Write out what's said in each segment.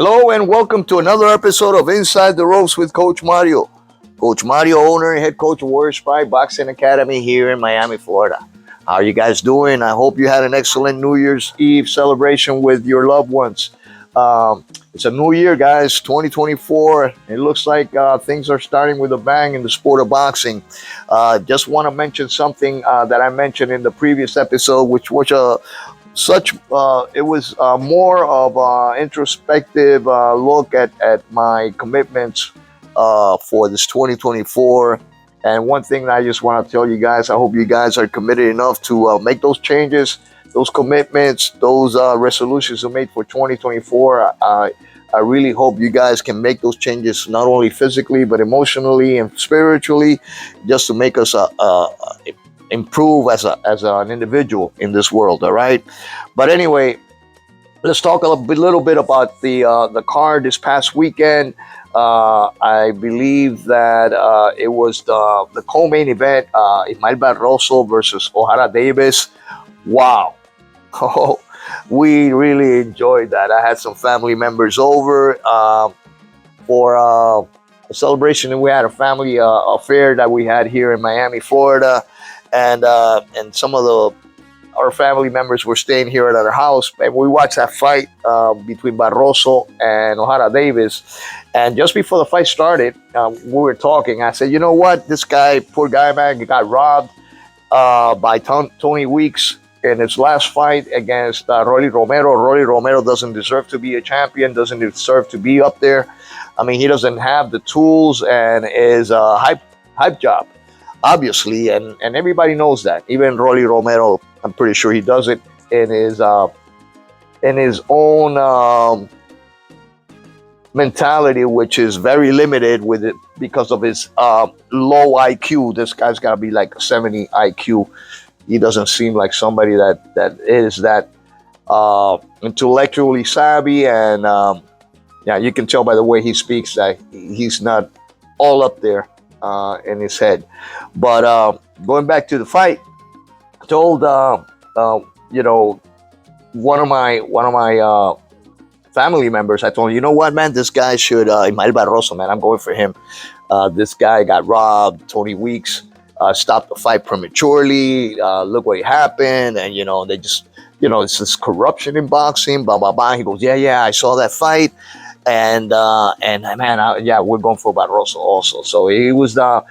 Hello and welcome to another episode of Inside the Ropes with Coach Mario. Coach Mario, owner and head coach of Warriors Pride Boxing Academy here in Miami, Florida. How are you guys doing? I hope you had an excellent New Year's Eve celebration with your loved ones. It's a new year, guys, 2024. It looks like things are starting with a bang in the sport of boxing. Just want to mention something that I mentioned in the previous episode, which was it was more of an introspective look at my commitments for this 2024. And one thing that I just want to tell you guys, I hope you guys are committed enough to make those changes, those commitments, those resolutions are made for 2024. I really hope you guys can make those changes, not only physically, but emotionally and spiritually, just to make us improve as an individual in this world. All right. But anyway, let's talk a little bit about the card this past weekend. I believe that it was the co-main event, ISMAEL Barroso versus OHARA Davis. Wow. Oh, we really enjoyed that. I had some family members over for a celebration, and we had a family affair that we had here in Miami, Florida. And some of our family members were staying here at our house, and we watched that fight between Barroso and OHARA Davis. And just before the fight started, we were talking. I said, you know what? This guy, poor guy, man, he got robbed by Tony Weeks in his last fight against Rolly Romero. Rolly Romero doesn't deserve to be a champion, doesn't deserve to be up there. I mean, he doesn't have the tools and is a hype job. Obviously, and everybody knows that. Even Rolly Romero, I'm pretty sure he does it in his own mentality, which is very limited with it because of his low IQ. This guy's got to be like a 70 IQ. He doesn't seem like somebody that is that intellectually savvy, and yeah, you can tell by the way he speaks that he's not all up there in his head. But going back to the fight, I told one of my family members, I told him, you know what, man, this guy should ISMAEL Barroso, man, I'm going for him. This guy got robbed. Tony Weeks stopped the fight prematurely. Look what happened, and they just it's this corruption in boxing, blah blah blah. He goes, yeah, I saw that fight. And man, yeah, we're going for Barroso also. So he was the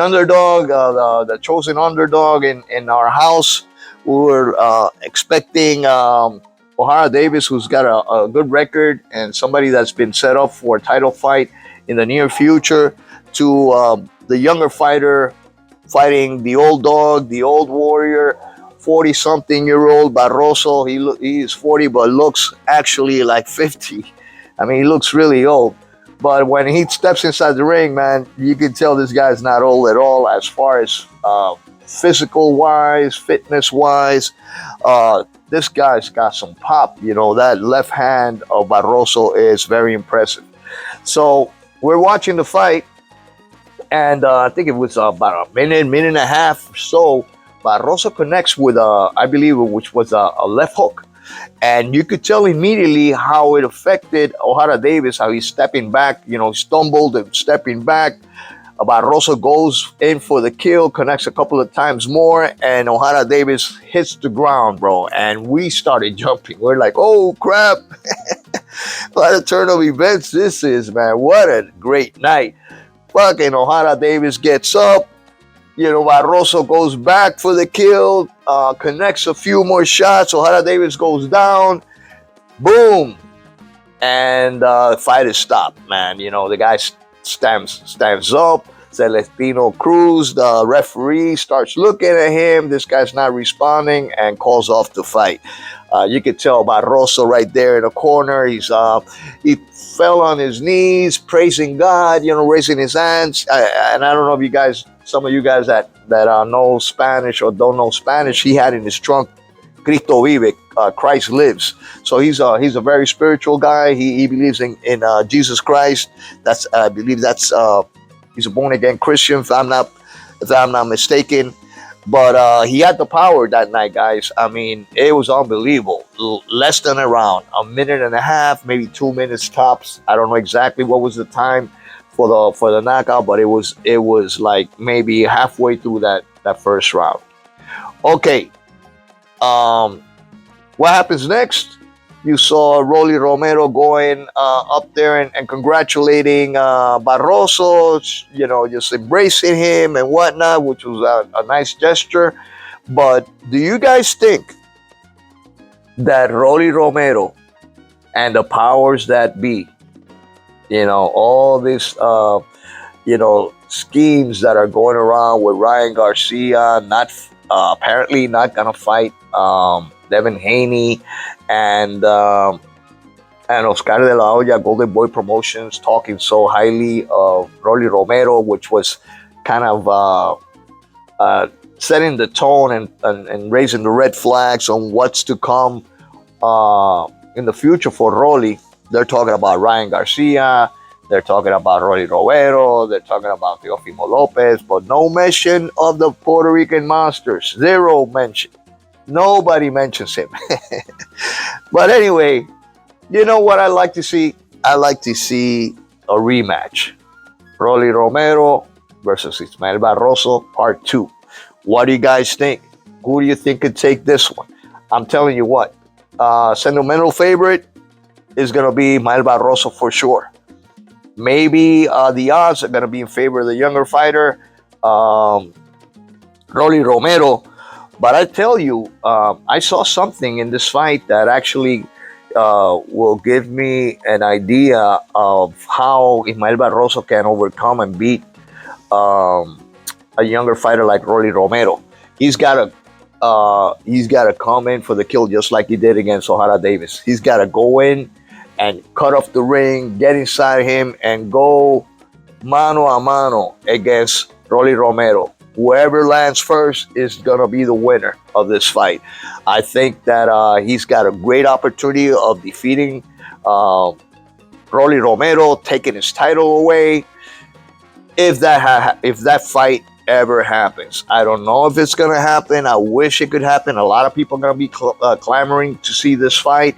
underdog, the chosen underdog in our house. We were expecting OHARA Davis, who's got a good record and somebody that's been set up for a title fight in the near future, to the younger fighter fighting the old dog, the old warrior, 40-something-year-old Barroso. He is 40, but looks actually like 50. I mean, he looks really old, but when he steps inside the ring, man, you can tell this guy's not old at all as far as physical-wise, fitness-wise. This guy's got some pop. That left hand of Barroso is very impressive. So we're watching the fight, and I think it was about a minute and a half or so. Barroso connects with, I believe, which was a left hook. And you could tell immediately how it affected OHARA Davis, how he's stepping back, stumbled and stepping back. Barroso goes in for the kill, connects a couple of times more, and OHARA Davis hits the ground, bro. And we started jumping. We're like, oh, crap. What a turn of events this is, man. What a great night. Fucking OHARA Davis gets up. Barroso goes back for the kill, connects a few more shots. OHARA Davis goes down. Boom. And the fight is stopped, man. The guy stands up. Celestino Cruz, the referee, starts looking at him. This guy's not responding and calls off the fight. You could tell Barroso right there in the corner. He fell on his knees, praising God, raising his hands. And I don't know if some of you guys that know Spanish or don't know Spanish, he had in his trunk, Cristo vive, Christ lives. So he's a very spiritual guy. He believes in Jesus Christ. I believe he's a born again Christian, if I'm not mistaken. But he had the power that night, guys. I mean, it was unbelievable. Less than a round, a minute and a half, maybe 2 minutes tops. I don't know exactly what was the time for the knockout, but it was like maybe halfway through that first round. Okay, um, what happens next? You saw Rolly Romero going up there and congratulating Barroso, just embracing him and whatnot, which was a nice gesture. But do you guys think that Rolly Romero and the powers that be, all these, schemes that are going around with Ryan Garcia, not apparently not gonna fight Devin Haney, and Oscar de la Hoya, Golden Boy Promotions, talking so highly of Rolly Romero, which was kind of setting the tone and raising the red flags on what's to come in the future for Rolly. They're talking about Ryan Garcia, they're talking about Rolly Romero, they're talking about Teofimo Lopez, but no mention of the Puerto Rican monsters. Zero mention. Nobody mentions him. But anyway, you know what I like to see? I like to see a rematch. Rolly Romero versus Ismael Barroso, part 2. What do you guys think? Who do you think could take this one? I'm telling you what, sentimental favorite is going to be Ismael Barroso for sure. Maybe the odds are going to be in favor of the younger fighter, Rolly Romero. But I tell you, I saw something in this fight that actually will give me an idea of how Ismael Barroso can overcome and beat a younger fighter like Rolly Romero. He's got to come in for the kill just like he did against OHARA Davis. He's got to go in and cut off the ring, get inside him, and go mano a mano against Rolly Romero. Whoever lands first is going to be the winner of this fight. I think that he's got a great opportunity of defeating Rolly Romero, taking his title away, if that fight ever happens. I don't know if it's going to happen. I wish it could happen. A lot of people are going to be clamoring to see this fight.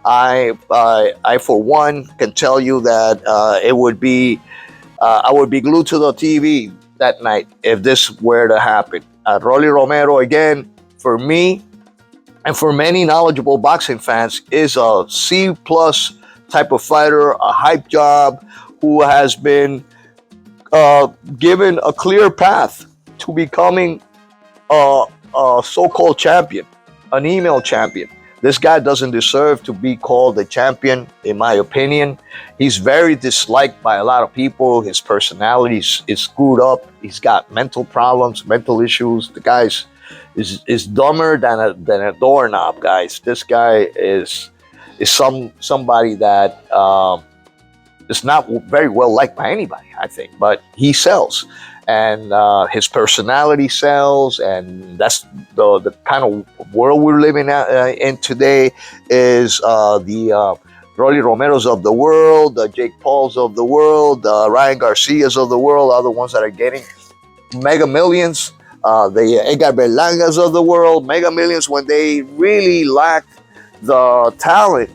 I for one, can tell you that it would be I would be glued to the TV that night if this were to happen. Rolly Romero, again, for me and for many knowledgeable boxing fans, is a C plus type of fighter, a hype job, who has been given a clear path to becoming a so-called champion, an email champion. This guy doesn't deserve to be called a champion, in my opinion. He's very disliked by a lot of people. His personality is screwed up. He's got mental problems, mental issues. The guy is dumber than a doorknob, guys. This guy is somebody that is not very well liked by anybody, I think. But he sells. And his personality sells, and that's the kind of world we're living in today. Is the Rolly Romeros of the world, the Jake Pauls of the world, the Ryan Garcias of the world are the ones that are getting mega millions. The Edgar Berlangas of the world, mega millions, when they really lack the talent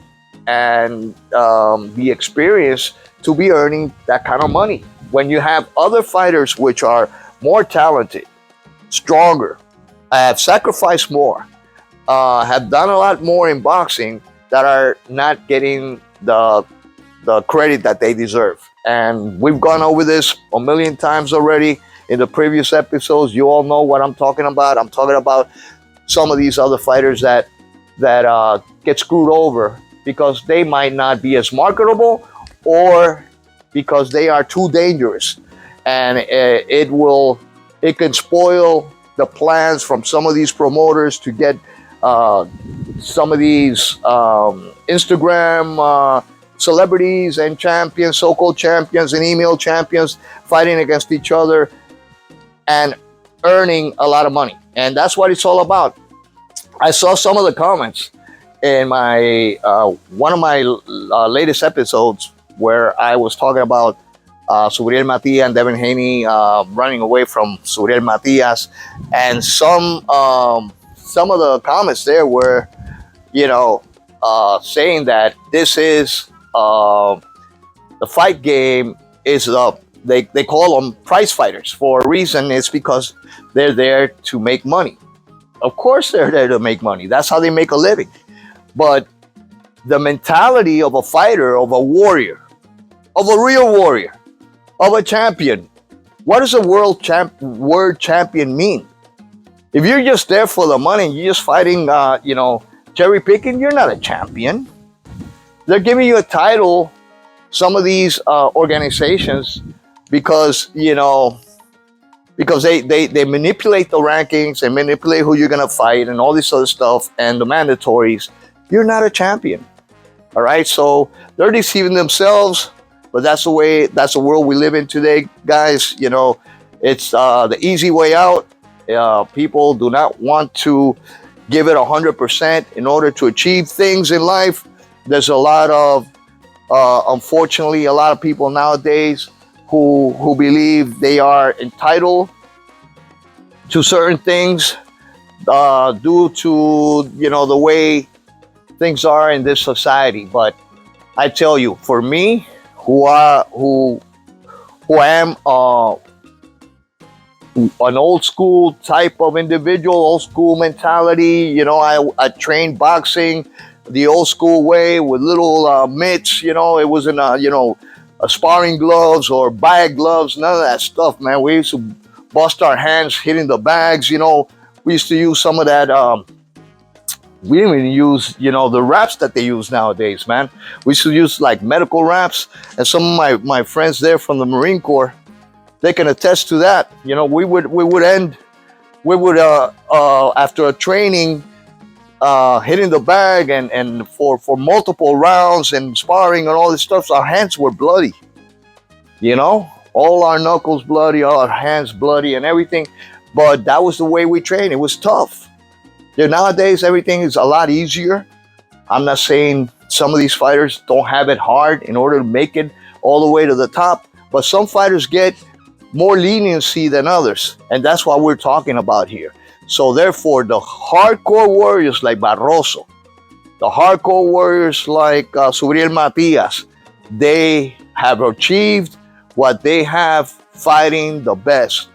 and the experience to be earning that kind of money. When you have other fighters which are more talented, stronger, have sacrificed more, have done a lot more in boxing, that are not getting the credit that they deserve. And we've gone over this a million times already in the previous episodes. You all know what I'm talking about. I'm talking about some of these other fighters that get screwed over because they might not be as marketable, or because they are too dangerous, and it can spoil the plans from some of these promoters to get some of these Instagram celebrities and champions, so-called champions and email champions, fighting against each other and earning a lot of money. And that's what it's all about. I saw some of the comments in my one of my latest episodes, where I was talking about Suriel Matias and Devin Haney running away from Suriel Matias, and some of the comments there were, you know, saying that this is the fight game is they call them prize fighters for a reason. It's because they're there to make money. Of course, they're there to make money. That's how they make a living. But the mentality of a fighter, of a warrior, of a real warrior, of a champion. What does a word champion mean? If you're just there for the money and you're just fighting, cherry picking, you're not a champion. They're giving you a title, some of these organizations, because they manipulate the rankings and manipulate who you're gonna fight and all this other stuff and the mandatories. You're not a champion. All right, so they're deceiving themselves, but that's the world we live in today, guys. It's the easy way out. People do not want to give it 100% in order to achieve things in life. There's a lot of, unfortunately, a lot of people nowadays who believe they are entitled to certain things due to the way things are in this society. But I tell you, for me, who am an old school type of individual, old school mentality. I trained boxing the old school way with little mitts. It wasn't sparring gloves or bag gloves, none of that stuff, man. We used to bust our hands hitting the bags. We used to use some of that. We didn't even use, the wraps that they use nowadays, man. We used to use like medical wraps, and some of my friends there from the Marine Corps, they can attest to that. We would after a training, hitting the bag and for multiple rounds and sparring and all this stuff, our hands were bloody. All our knuckles bloody, all our hands bloody and everything. But that was the way we trained. It was tough. Nowadays, everything is a lot easier. I'm not saying some of these fighters don't have it hard in order to make it all the way to the top, but some fighters get more leniency than others, and that's what we're talking about here. So therefore, the hardcore warriors like Barroso, the hardcore warriors like Suriel Matias, they have achieved what they have fighting the best.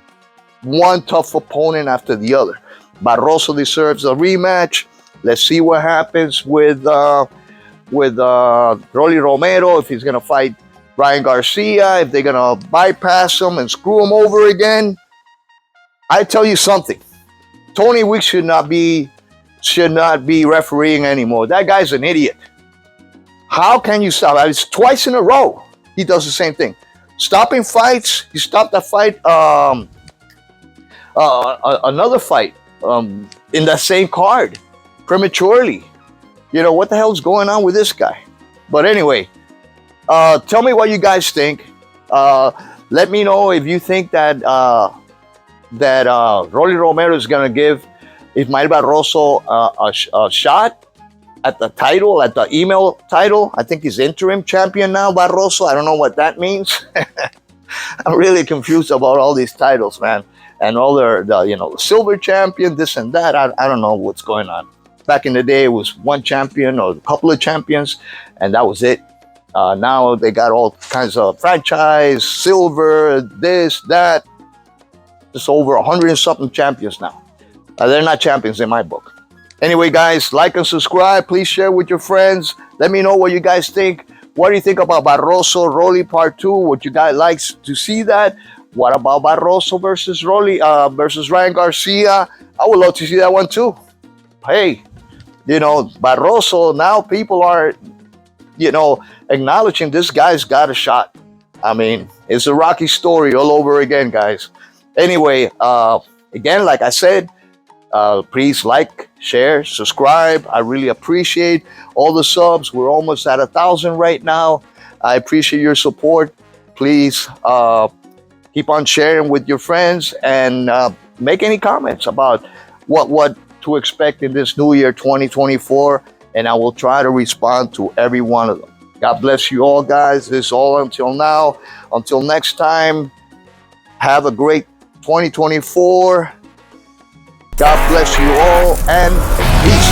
One tough opponent after the other. Barroso deserves a rematch. Let's see what happens with Rolly Romero, if he's gonna fight Ryan Garcia, if they're gonna bypass him and screw him over again. I tell you something, Tony Weeks should not be refereeing anymore. That guy's an idiot. How can you stop? It's twice in a row he does the same thing, stopping fights. He stopped that fight, another fight in that same card prematurely. What the hell's going on with this guy? But anyway, tell me what you guys think. Let me know if you think that Rolly Romero is going to give Ismael Barroso a shot at the title, at the email title. I think he's interim champion now, Barroso. I don't know what that means. I'm really confused about all these titles, man. And all the silver champion, this and that. I don't know what's going on. Back in the day, it was one champion or a couple of champions, and that was it. Now they got all kinds of franchise, silver, this, that. Just over 100 and something champions now. They're not champions in my book. Anyway, guys, like and subscribe. Please share with your friends. Let me know what you guys think. What do you think about Barroso Rolly Part 2? Would you guys like to see that? What about Barroso versus Rolly versus Ryan Garcia? I would love to see that one too. Hey, Barroso, now people are, acknowledging this guy's got a shot. I mean, it's a Rocky story all over again, guys. Anyway, again, like I said, please like, share, subscribe. I really appreciate all the subs. We're almost at 1,000 right now. I appreciate your support. Please keep on sharing with your friends and make any comments about what to expect in this new year 2024, and I will try to respond to every one of them. God bless you all, guys. This is all until now. Until next time, have a great 2024. God bless you all, and peace.